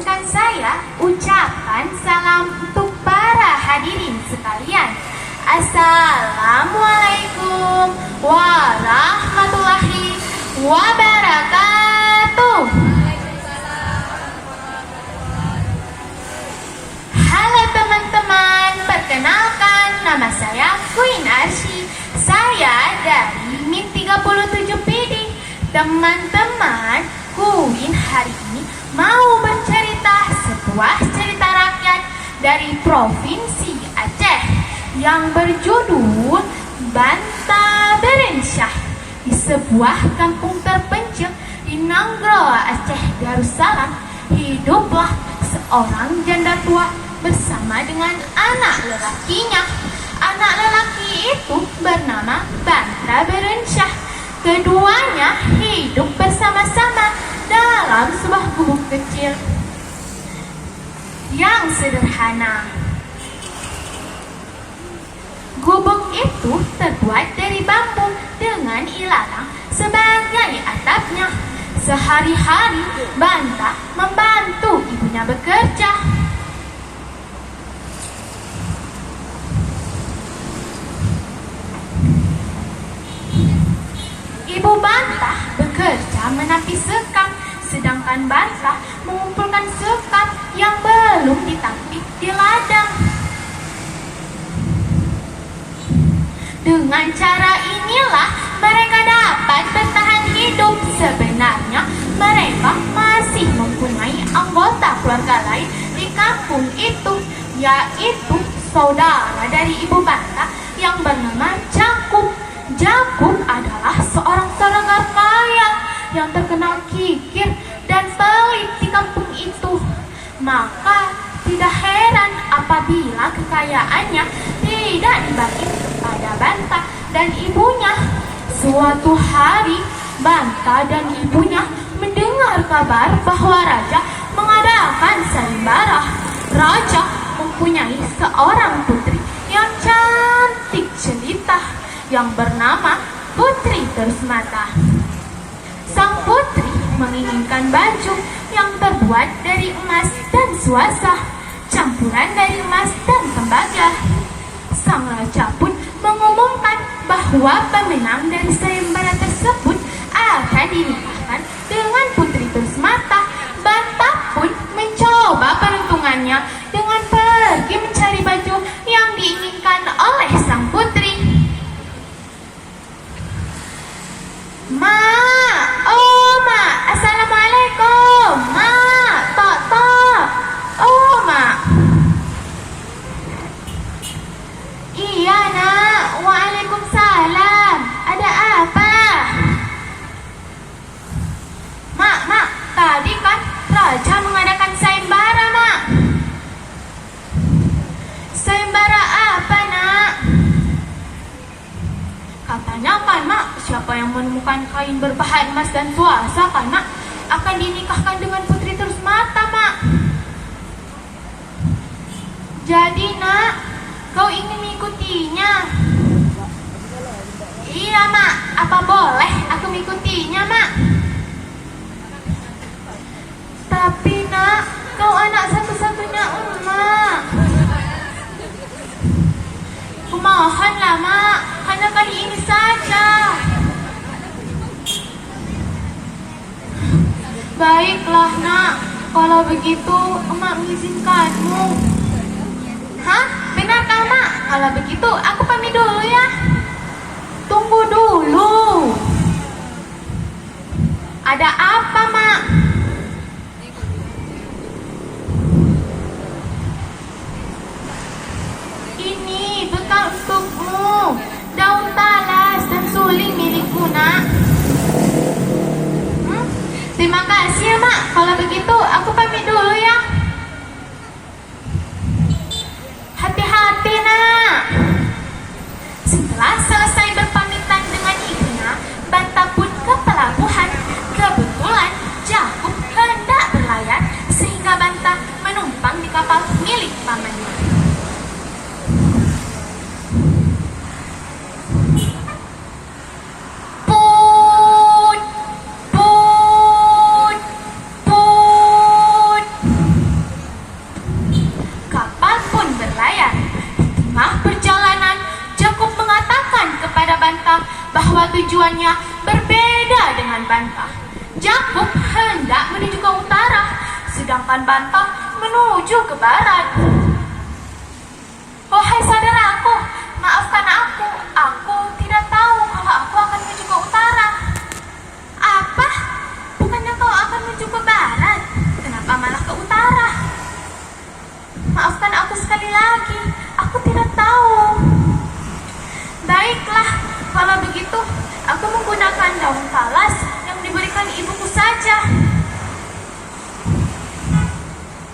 izinkan saya ucapkan salam untuk para hadirin sekalian. Assalamualaikum warahmatullahi wabarakatuh. Halo teman-teman, perkenalkan nama saya Queen Arsy. Saya dari MIN 37 PD. Teman-teman, Queen hari ini mau bercerita sebuah cerita rakyat dari Provinsi Aceh yang berjudul Banta Berensyah. Di sebuah kampung terpencil di Nanggro, Aceh Darussalam, hiduplah seorang janda tua bersama dengan anak lelakinya. Anak lelaki itu bernama Banta Berensyah. Keduanya hidup bersama-sama dalam sebuah gubuk kecil yang sederhana. Gubuk itu terbuat dari bambu dengan ilalang sebagai atapnya. Sehari-hari Banta membantu ibunya bekerja. Ibu Banta bekerja menapis sekam, sedangkan Banta mengumpulkan sekam yang belum ditapis di ladang. Dengan cara inilah mereka dapat bertahan hidup. Sebenarnya mereka masih mempunyai anggota keluarga lain di kampung itu, yaitu saudara dari Ibu Banta yang bernama Jakub. Jakub adalah seorang saudagar kaya yang terkenal kikir dan pelit di kampung itu. Maka tidak heran apabila kekayaannya tidak dibagi kepada Banta dan ibunya. Suatu hari Banta dan ibunya mendengar kabar bahwa raja mengadakan sayembara. Raja mempunyai seorang putri yang cantik jelita yang bernama Putri Terusmata. Sang putri menginginkan baju yang terbuat dari emas dan suasa, campuran dari emas dan tembaga. Sang raja pun mengumumkan bahwa pemenang dari sayembara tersebut akan dinikahkan dengan Putri Terusmata. Banta pun mencoba peruntungannya dengan pergi mencari baju yang diinginkan oleh sang putri. Ma, oh ma, assalamualaikum. Ma, tok. Oh ma. Iya nak, waalaikumsalam. Ada apa? Mak, tadi kan raja mengadakan sayembara, mak. Sayembara apa nak? Katanya kan mak, siapa yang menemukan kain berbahan emas dan suasa kan mak, akan dinikahkan dengan Putri Terusmata mak. Jadi nak, kau ingin mengikutinya? Iya mak, apa boleh aku mengikutinya mak? Tapi nak, kau anak satu-satunya emak. Kumohonlah mak, hanya kali ini saja. Baiklah nak, kalau begitu emak mengizinkanmu. Hah? Benarkah mak? Kalau begitu aku pamit dulu ya. Tunggu dulu. Ada apa mak? Ini bekal untukmu, daun talas dan suling milikku nak. Terima kasih ya mak. Kalau begitu aku pamit dulu ya. Hati-hati nak. Setelah selesai berpamitan dengan ibunya, Banta pun ke pelabuhan. Kebetulan Jakub hendak berlayar sehingga Banta menumpang di kapal milik pamannya. Put. sedangkan bantah menuju ke barat. Wahai saudaraku, maafkan aku. Aku tidak tahu kalau aku akan menuju ke utara. Apa? Bukannya kau akan menuju ke barat? Kenapa malah ke utara? Maafkan aku sekali lagi. Aku tidak tahu. Baiklah, kalau begitu aku menggunakan daun talas yang diberikan ibuku saja.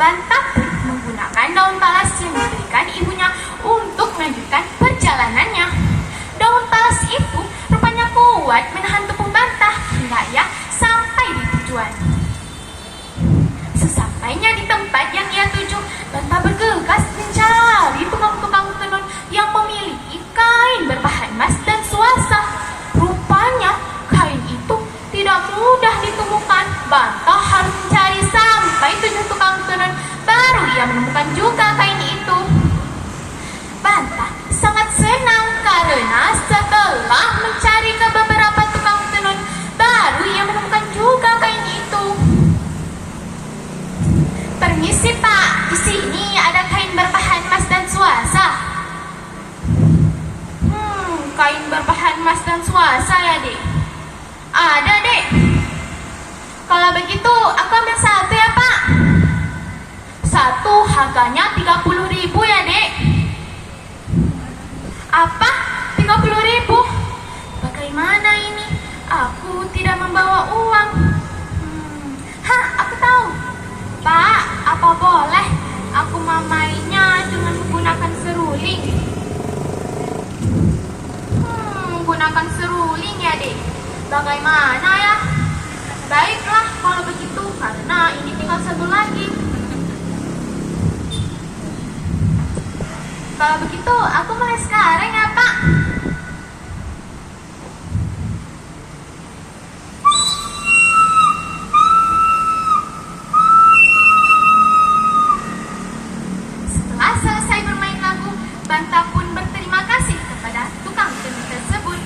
Bantah pun menggunakan daun talas yang diberikan ibunya untuk melanjutkan perjalanannya. Daun talas itu rupanya kuat menahan tubuh bantah hingga ia sampai di tujuan. Sesampainya di tempat yang ia tuju, bantah bergegas mencari tukang-tukang tenun yang memiliki kain berbahan emas dan suasa. Rupanya kain itu tidak mudah ditemukan. Bantah harus mencari sampai 7 tukang tenun, baru ia menemukan juga kain itu. Bantah sangat senang karena setelah mencari ke beberapa tukang tenun, baru ia menemukan juga kain itu. Permisi Pak, di sini ada kain berbahan emas dan suasa. Kain berbahan emas dan suasa ya, Dek? Ada, Dek. Kalau begitu, aku ambil satu ya, Pak. Satu harganya 30.000 ya, Dek. Apa? 30.000? Bagaimana ini? Aku tidak membawa uang. Aku tahu. Pak, apa boleh aku memainya dengan menggunakan seruling? Menggunakan seruling ya, Dek? Bagaimana ya? Baiklah kalau begitu, karena ini tinggal satu lagi. Kalau begitu, aku mulai sekarang ya, Pak. Setelah selesai bermain lagu, Bantah pun berterima kasih kepada tukang tenun tersebut.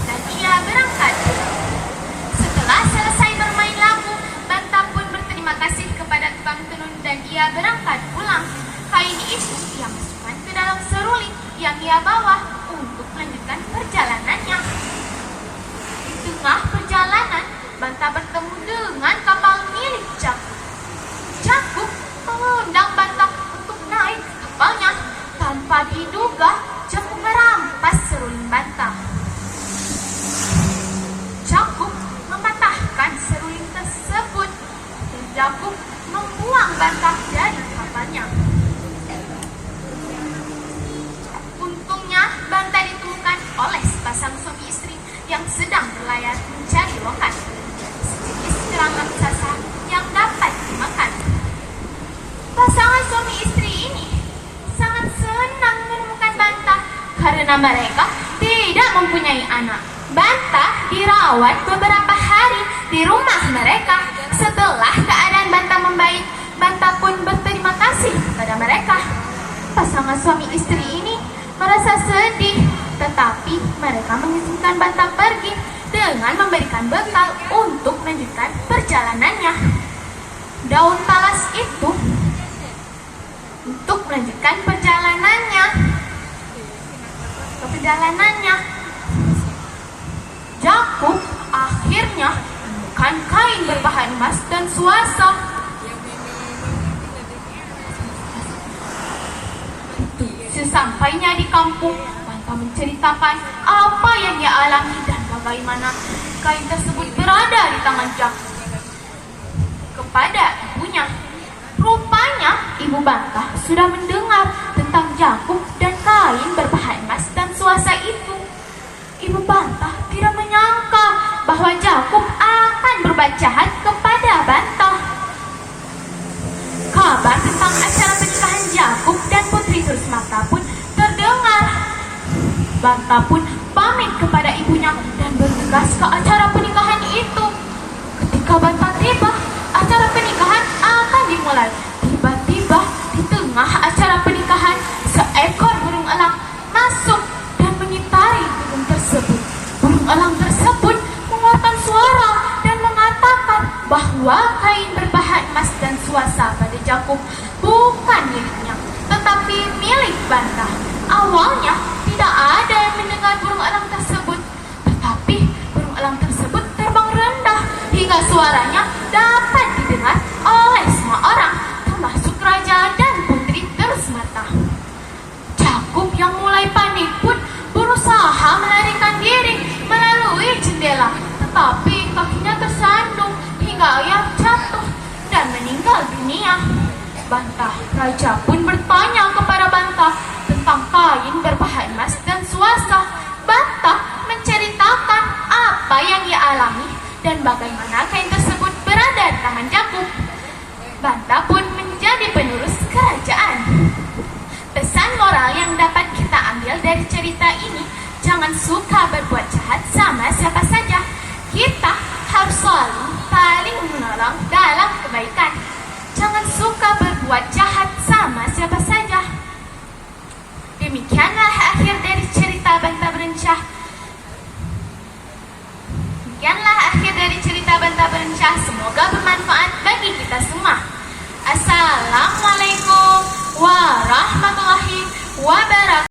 Dan ia berangkat. Setelah selesai bermain lagu, Bantah pun berterima kasih kepada tukang tenun dan ia berangkat pulang. Kain itu ia masukkan ke dalam seruling yang ia bawa untuk melanjutkan perjalanannya. Di tengah perjalanan, Bantah bertemu dengan kapal milik Jakub. Jakub mengundang Bantah untuk naik ke kapalnya. Tanpa diduga, Jakub merampas seruling Bantah. Jakub mematahkan seruling tersebut dan Jakub membuang Bantah dari kapalnya. Untungnya Bantah ditemukan oleh sepasang suami istri yang sedang berlayar mencari lokat, sejenis kerang raksasa yang dapat dimakan. Pasangan suami istri ini sangat senang menemukan Bantah karena mereka tidak mempunyai anak. Bantah dirawat beberapa hari di rumah mereka. Setelah keadaan Bantah membaik, Bantah pun berterima kasih kepada mereka. Pasangan suami istri ini merasa sedih, tetapi mereka mengizinkan Bantah pergi dengan memberikan bekal untuk melanjutkan perjalanannya. Daun talas itu untuk melanjutkan perjalanannya. Jakub akhirnya menemukan kain berbahan emas dan suasa. Sesampainya di kampung, Bantah menceritakan apa yang ia alami dan bagaimana kain tersebut berada di tangan Jakub kepada ibunya. Rupanya ibu Bantah sudah mendengar tentang Jakub dan kain berbahan emas dan suasa itu. Ibu Bantah tidak menyangka bahwa Jakub akan berbuat jahat kepada Bantah. Kabar tentang acara pernikahan Jakub dan Putri Tursmata pun terdengar. Bantah pun pamit kepada ibunya dan bergegas ke acara pernikahan itu. Ketika Bantah tiba, acara pernikahan akan dimulai. Tiba-tiba di tengah acara pernikahan, seekor burung elang masuk dan mengitari burung tersebut. Burung elang tersebut mengeluarkan suara dan mengatakan bahwa kain berbahan emas dan suasa pada Jakub bukan miliknya, tetapi milik Bantah. Awalnya tidak ada yang mendengar burung elang tersebut, tetapi burung elang tersebut terbang rendah hingga suaranya dapat didengar oleh semua orang, termasuk raja dan putri Terusmata. Jakub yang mulai panik pun berusaha melarikan diri melalui jendela, tetapi kakinya tersandung hingga ia jatuh dan meninggal dunia. Bantah raja pun bertanya kepada Bantah tentang kain berbahan emas dan suasa. Bantah menceritakan apa yang ia alami dan bagaimana kain tersebut berada di tangan Jakub. Bantah pun menjadi penerus kerajaan. Pesan moral yang dapat kita ambil dari cerita ini, jangan suka berbuat jahat sama siapa saja. Kita harus selalu saling menolong dalam kebaikan. Jangan suka berbuat jahat sama siapa saja. Demikianlah